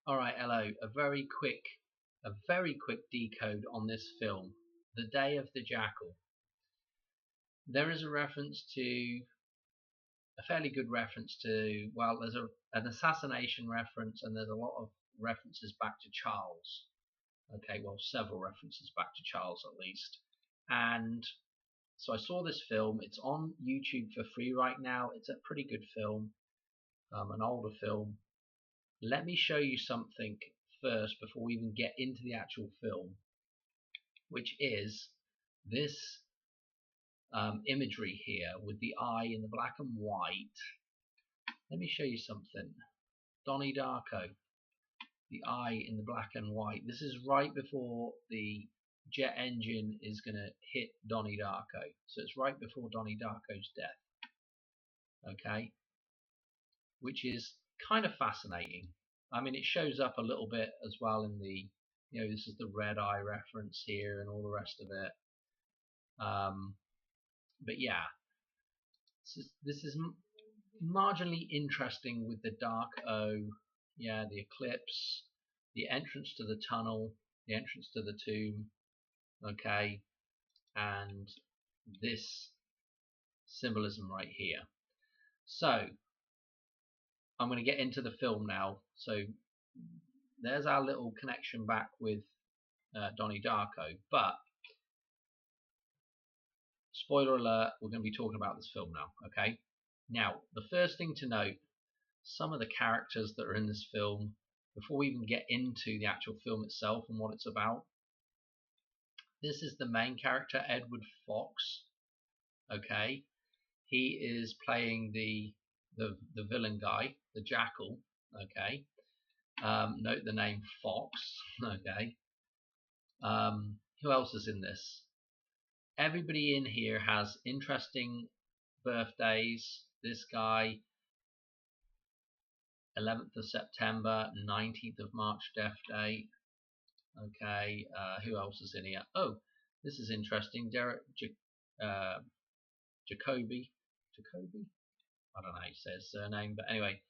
Alright, hello. A very quick decode on this film. The Day of the Jackal. There is a reference to, a fairly good reference to, well, there's an assassination reference, and there's a lot of references back to Charles. Okay, well, several references back to Charles at least. And so I saw this film. It's on YouTube for free right now. It's a pretty good film, an older film. Let me show you something first before we even get into the actual film, which is this imagery here with the eye in the black and white. Let me show you something. Donnie Darko, the eye in the black and white. This is right before the jet engine is going to hit Donnie Darko. So it's right before Donnie Darko's death. Okay, which is kind of fascinating. I mean, it shows up a little bit as well in the, this is the red eye reference here and all the rest of it. But yeah, this is marginally interesting with the dark O, yeah, the eclipse, the entrance to the tunnel, the entrance to the tomb, okay, and this symbolism right here. So I'm going to get into the film now. So there's our little connection back with Donnie Darko, but spoiler alert, we're going to be talking about this film now. Okay, now the first thing to note, some of the characters that are in this film, before we even get into the actual film itself and what it's about. This is the main character, Edward Fox. Okay, he is playing the villain guy, the Jackal. Okay, note the name Fox. Okay, who else is in this? Everybody in here has interesting birthdays. This guy, 11th of September, 19th of March death date. Okay, who else is in here? Oh, this is interesting. Jacoby. I don't know how you say his surname, but anyway,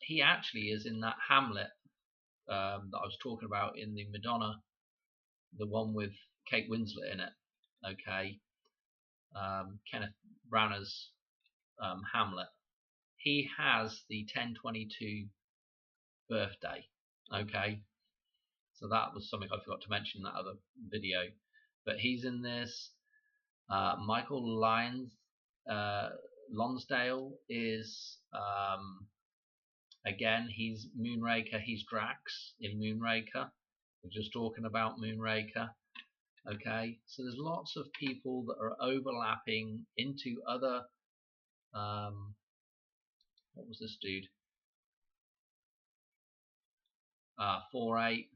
he actually is in that Hamlet that I was talking about in the Madonna, the one with Kate Winslet in it. Okay, Kenneth Branagh's Hamlet. He has the 10/22 birthday. Okay, so that was something I forgot to mention in that other video, but he's in this. Michael Lonsdale is again, he's Moonraker. He's Drax in Moonraker. We're just talking about Moonraker. Okay, so there's lots of people that are overlapping into other. What was this dude? 4/8,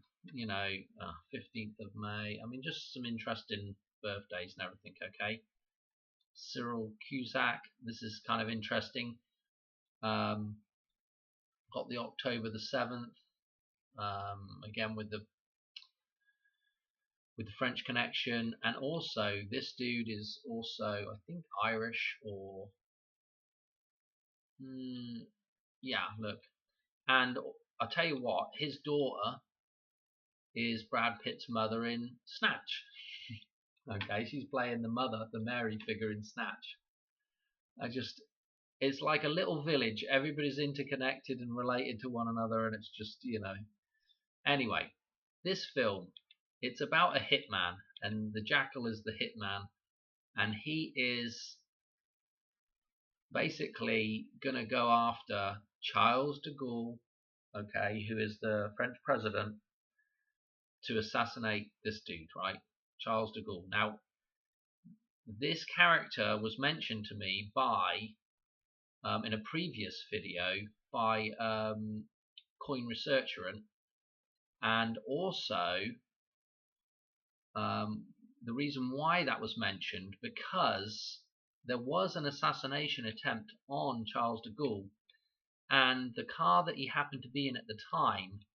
15th of May. I mean, just some interesting birthdays and everything. Okay, Cyril Cusack. This is kind of interesting. Got the October the 7th. Again with the French connection, and also this dude is also, I think, Irish or yeah, look, and I'll tell you what, his daughter is Brad Pitt's mother in Snatch. Okay, she's playing the mother, the Mary figure in Snatch. It's like a little village. Everybody's interconnected and related to one another, and it's just, Anyway, this film, it's about a hitman, and the Jackal is the hitman, and he is basically going to go after Charles de Gaulle, okay, who is the French president, to assassinate this dude, right? Charles de Gaulle. Now, this character was mentioned to me by, in a previous video, by Coin Researcher, and also the reason why that was mentioned, because there was an assassination attempt on Charles de Gaulle, and the car that he happened to be in at the time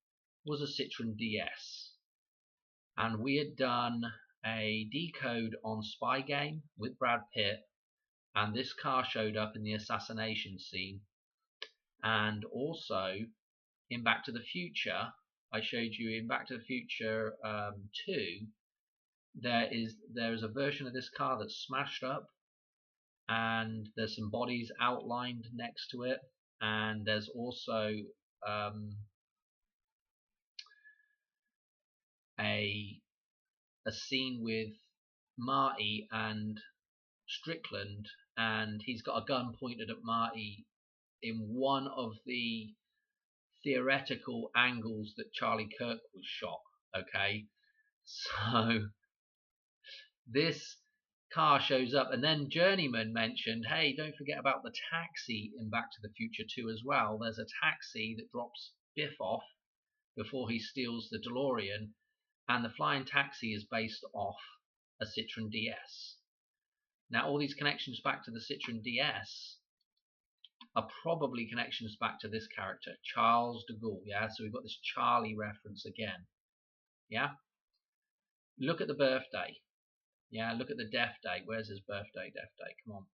was a Citroen DS, and we had done a decode on Spy Game with Brad Pitt, and this car showed up in the assassination scene, and also in Back to the Future, I showed you in Back to the Future 2, there is a version of this car that's smashed up, and there's some bodies outlined next to it, and there's also a scene with Marty and Strickland, and he's got a gun pointed at Marty in one of the theoretical angles that Charlie Kirk was shot. Okay, so this car shows up, and then Journeyman mentioned, hey, don't forget about the taxi in Back to the Future 2 as well. There's a taxi that drops Biff off before he steals the DeLorean, and the flying taxi is based off a Citroen DS. Now, all these connections back to the Citroen DS are probably connections back to this character, Charles de Gaulle. Yeah, so we've got this Charlie reference again. Yeah, look at the birthday. Yeah, look at the death date. Where's his birthday, death date? Come on.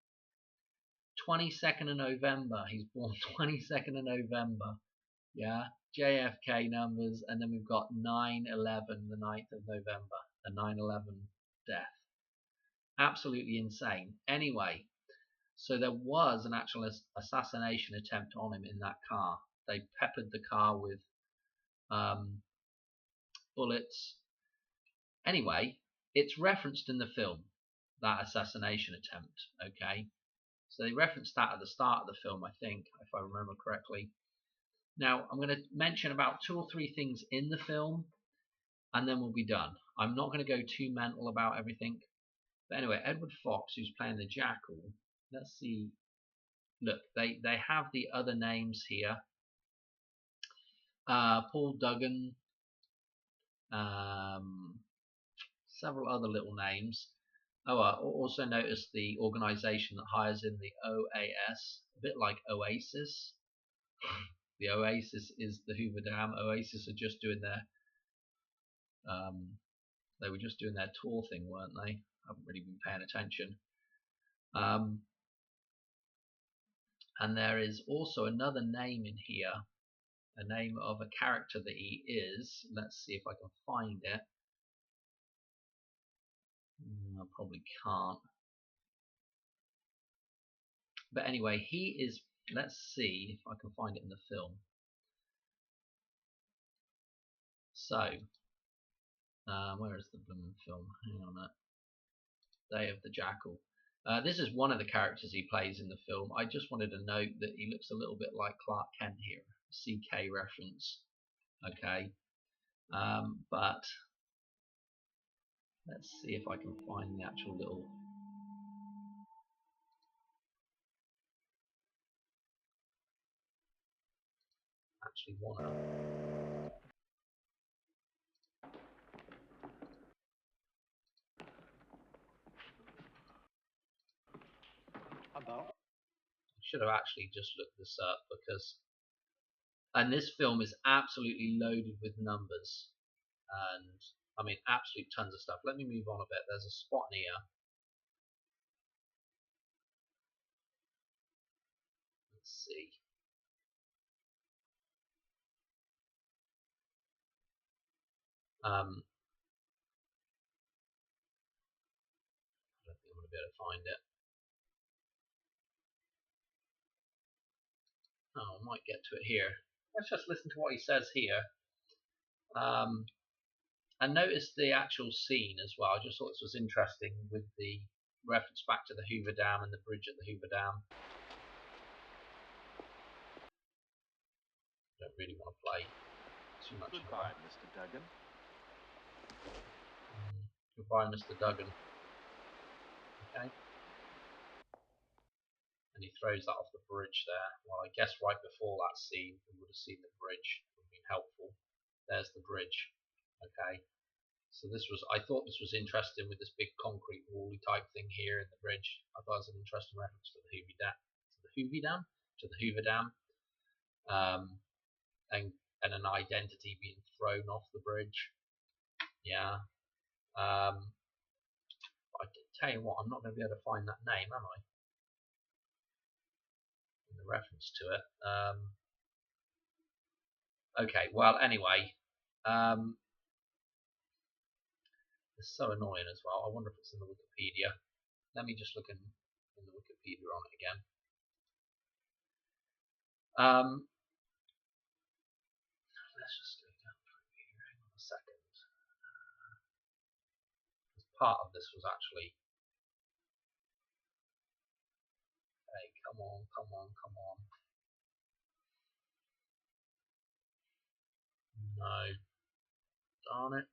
22nd of November. He's born 22nd of November. Yeah, JFK numbers, and then we've got 9/11, the 9th of November, the 9/11 death. Absolutely insane. Anyway, so there was an actual assassination attempt on him in that car. They peppered the car with bullets. Anyway, it's referenced in the film, that assassination attempt. Okay, so they referenced that at the start of the film, I think, if I remember correctly. Now, I'm going to mention about 2 or 3 things in the film, and then we'll be done. I'm not going to go too mental about everything. But anyway, Edward Fox, who's playing the Jackal, let's see. Look, they have the other names here. Paul Duggan, several other little names. Oh, I also noticed the organisation that hires in the OAS, a bit like Oasis. The Oasis is the Hoover Dam. Oasis are just doing their, they were just doing their tour thing, weren't they? I haven't really been paying attention. And there is also another name in here, a name of a character that he is. Let's see if I can find it. I probably can't. But anyway, he is, let's see if I can find it in the film. So, where is the blooming film? Hang on a minute. Day of the Jackal. This is one of the characters he plays in the film. I just wanted to note that he looks a little bit like Clark Kent here. CK reference. Okay. But let's see if I can find the actual little. Actually, wanna. I should have actually just looked this up because. And this film is absolutely loaded with numbers. And I mean, absolute tons of stuff. Let me move on a bit. There's a spot here. Let's see. I don't think I'm going to be able to find it. Oh, I might get to it here. Let's just listen to what he says here. And notice the actual scene as well. I just thought this was interesting with the reference back to the Hoover Dam and the bridge at the Hoover Dam. Don't really want to play too much. Goodbye, Mr. Duggan. Goodbye, Mr. Duggan. Okay. And he throws that off the bridge there. Well, I guess right before that scene, we would have seen the bridge. It would have been helpful. There's the bridge. Okay. So this was, I thought this was interesting with this big concrete wally type thing here in the bridge. I thought it was an interesting reference to the Hoover Dam, and an identity being thrown off the bridge. Yeah. I tell you what, I'm not going to be able to find that name, am I? In the reference to it. Okay, well, anyway, um, it's so annoying as well. I wonder if it's in the Wikipedia. Let me just look in the Wikipedia on it again. Let's just go down through here. Hang on a second. Part of this was actually. Hey, come on, come on, come on. No, darn it.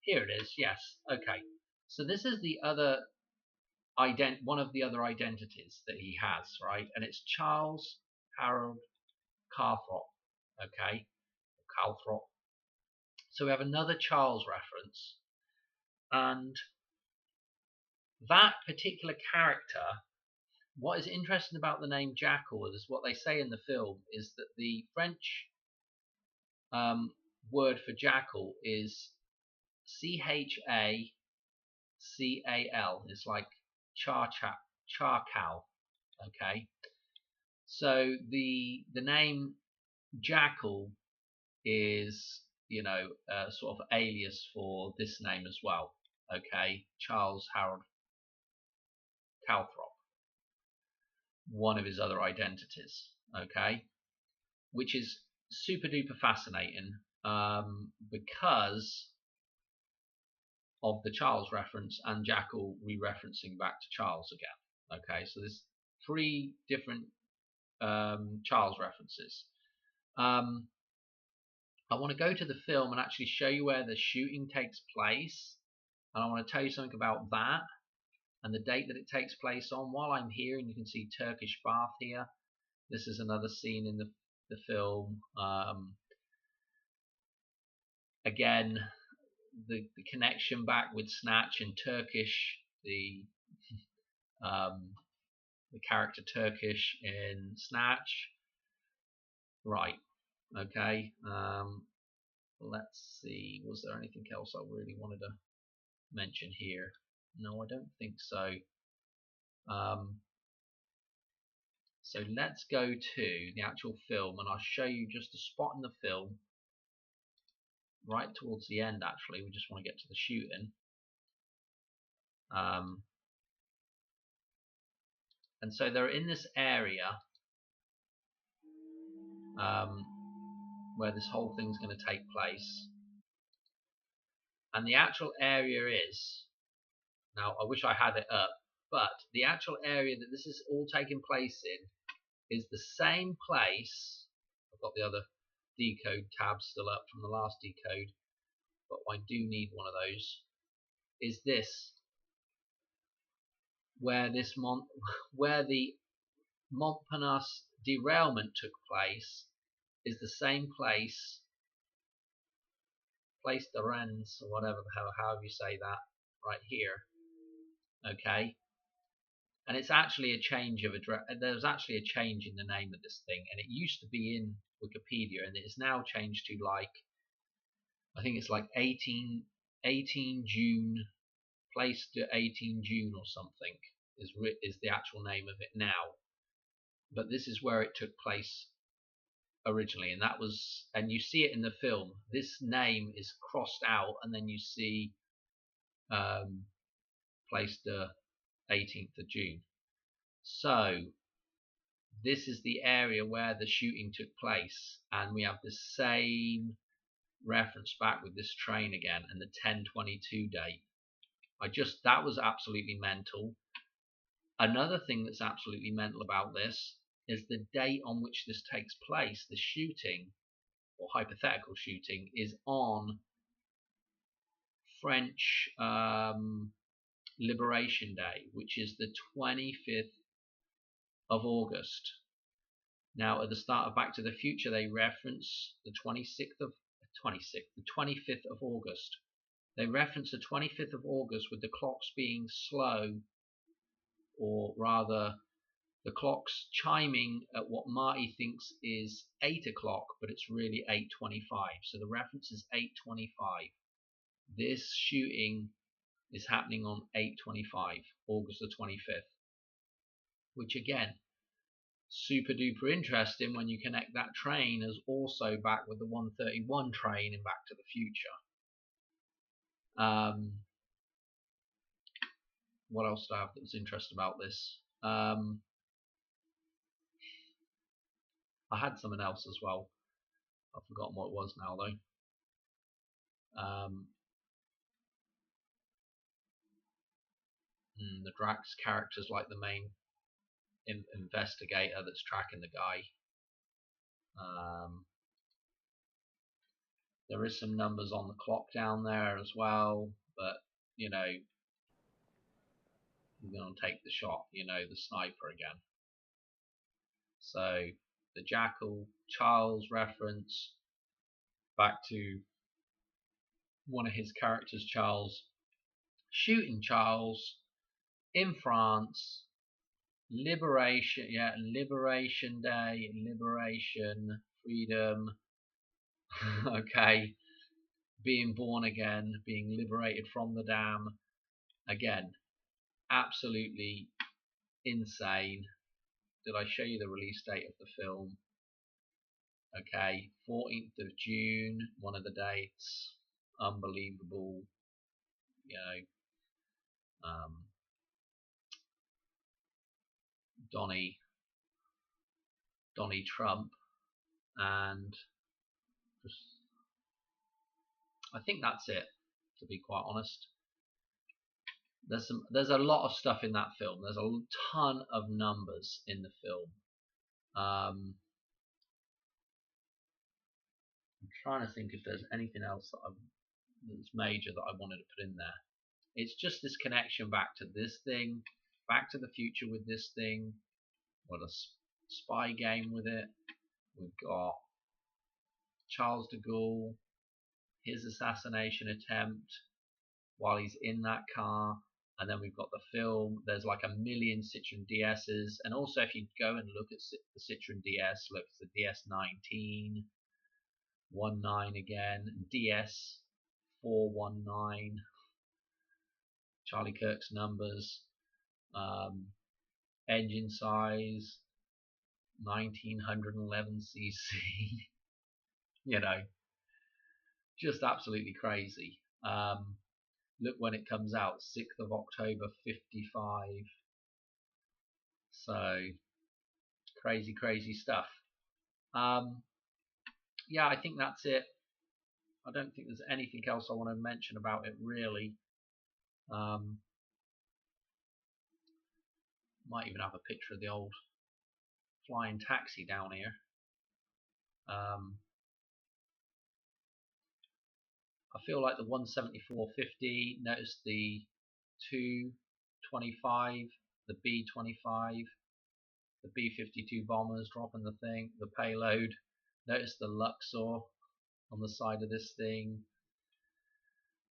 Here it is. Yes. Okay. So this is the other one of the other identities that he has, right? And it's Charles Harold Calthrop. Okay, Calthrop. So we have another Charles reference, and that particular character. What is interesting about the name Jackal is what they say in the film is that the French word for jackal is Chacal. It's like charcoal. Okay, so the name Jackal is sort of alias for this name as well. Okay, Charles Harold Calthrop, one of his other identities. Okay, which is super duper fascinating because of the Charles reference and Jackal re-referencing back to Charles again. Okay, so there's three different Charles references. I want to go to the film and actually show you where the shooting takes place, and I want to tell you something about that and the date that it takes place on. While I'm here, and you can see Turkish bath here. This is another scene in the film. Again, the connection back with Snatch and Turkish, the character Turkish in Snatch. Right. Okay. Let's see. Was there anything else I really wanted to mention here? No, I don't think so. So let's go to the actual film, and I'll show you just a spot in the film right towards the end. Actually, we just want to get to the shooting. And so they're in this area where this whole thing's going to take place, and the actual area is, now I wish I had it up, but the actual area that this is all taking place in is the same place. I've got the other decode tab still up from the last decode, but I do need one of those. Is this where where the Montparnasse derailment took place? Is the same place de Rennes, or whatever the hell, however you say that, right here. Okay, and it's actually a change of address. There's actually a change in the name of this thing, and it used to be in Wikipedia, and it is now changed to, like, I think it's like 18 June, place to 18 June or something is the actual name of it now. But this is where it took place originally, and that was, and you see it in the film. This name is crossed out, and then you see place the 18th of June. So this is the area where the shooting took place, and we have the same reference back with this train again and the 10/22 date. That was absolutely mental. Another thing that's absolutely mental about this is the date on which this takes place. The shooting, or hypothetical shooting, is on French Liberation Day, which is the 25th of August. Now, at the start of Back to the Future, they reference the 25th of August. They reference the 25th of August with the clocks being slow, or rather, the clock's chiming at what Marty thinks is 8 o'clock, but it's really 8:25. So the reference is 8:25. This shooting is happening on 8:25, August the 25th. which again, super duper interesting when you connect that train as also back with the 131 train in Back to the Future. What else do I have that was interesting about this? I had something else as well. I've forgotten what it was now though. The Drax character's like the main investigator that's tracking the guy. There is some numbers on the clock down there as well, but you know, we're going to take the shot, you know, the sniper again. So the Jackal Charles reference back to one of his characters, Charles, shooting Charles in France. Liberation, yeah, Liberation Day, liberation, freedom. Okay, being born again, being liberated from the dam. Again, absolutely insane. Did I show you the release date of the film? Okay, 14th of June, one of the dates. Unbelievable, you know. Donnie Trump, and just, I think that's it. To be quite honest, there's a lot of stuff in that film. There's a ton of numbers in the film. I'm trying to think if there's anything else that's major that I wanted to put in there. It's just this connection back to this thing, Back to the Future with this thing. What a spy game with it. We've got Charles de Gaulle, his assassination attempt while he's in that car, and then we've got the film. There's like a million Citroen DS's, and also if you go and look at the Citroen DS, look, it's the DS19, 19 again, DS 419, Charlie Kirk's numbers, engine size 1911cc. You know, just absolutely crazy. Look when it comes out, 6th of October 55. So crazy stuff. Yeah, I think that's it. I don't think there's anything else I want to mention about it really. Might even have a picture of the old flying taxi down here. I feel like the 174.50, notice the 225, the B-25, the B-52 bombers dropping the thing, the payload. Notice the Luxor on the side of this thing.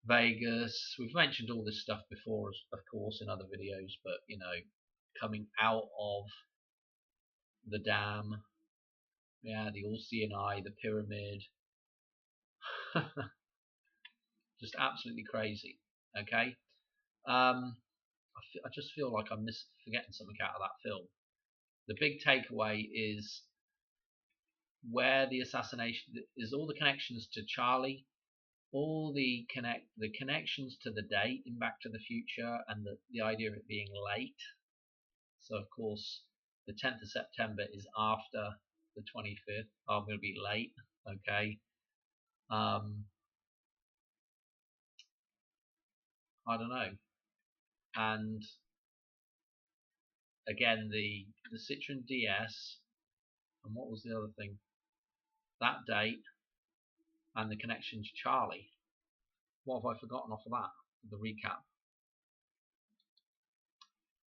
Vegas. We've mentioned all this stuff before, of course, in other videos, but you know, coming out of the dam, yeah, the all-seeing eye, the pyramid. Just absolutely crazy. Okay. I just feel like I'm forgetting something out of that film. The big takeaway is where the assassination is, all the connections to Charlie, all the connections to the date in Back to the Future, and the idea of it being late. So of course the 10th of September is after the 25th. Oh, I'm going to be late. Okay. I don't know. And again, the Citroen DS, and what was the other thing? That date and the connection to Charlie. What have I forgotten off of that? The recap.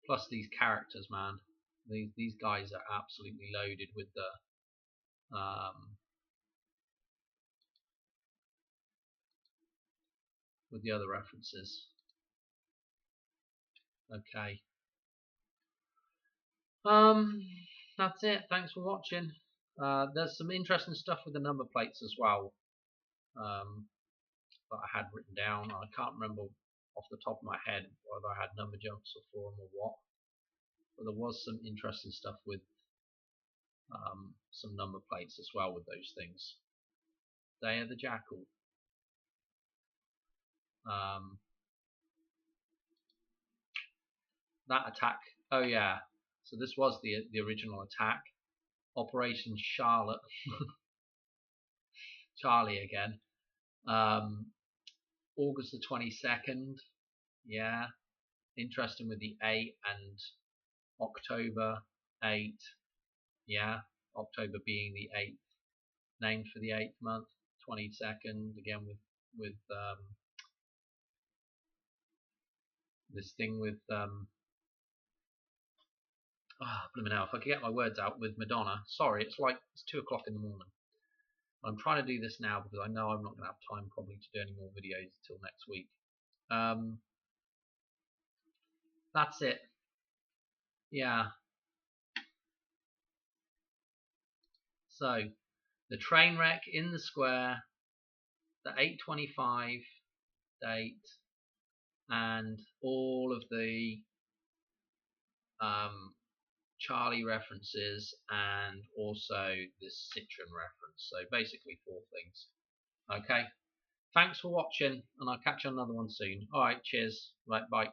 Plus these characters, man. These guys are absolutely loaded with the other references. Okay. That's it. Thanks for watching. There's some interesting stuff with the number plates as well that I had written down. I can't remember off the top of my head whether I had number jumps or for them or what. but there was some interesting stuff with some number plates as well with those things. Day of the Jackal. That attack. Oh yeah. So this was the original attack. Operation Charlotte. Charlie again. August the 22nd. Yeah. Interesting with the 8 and October 8. Yeah. October being the 8th, named for the 8th month. 22nd again with this thing with blimey now, if I could get my words out with Madonna. Sorry, it's 2 o'clock in the morning. I'm trying to do this now because I know I'm not going to have time probably to do any more videos until next week. That's it. Yeah. So the train wreck in the square, the 8/25 date, and all of the Charlie references, and also this Citroen reference. So basically 4 things. Okay. Thanks for watching, and I'll catch you on another one soon. Alright, cheers. Right, bye.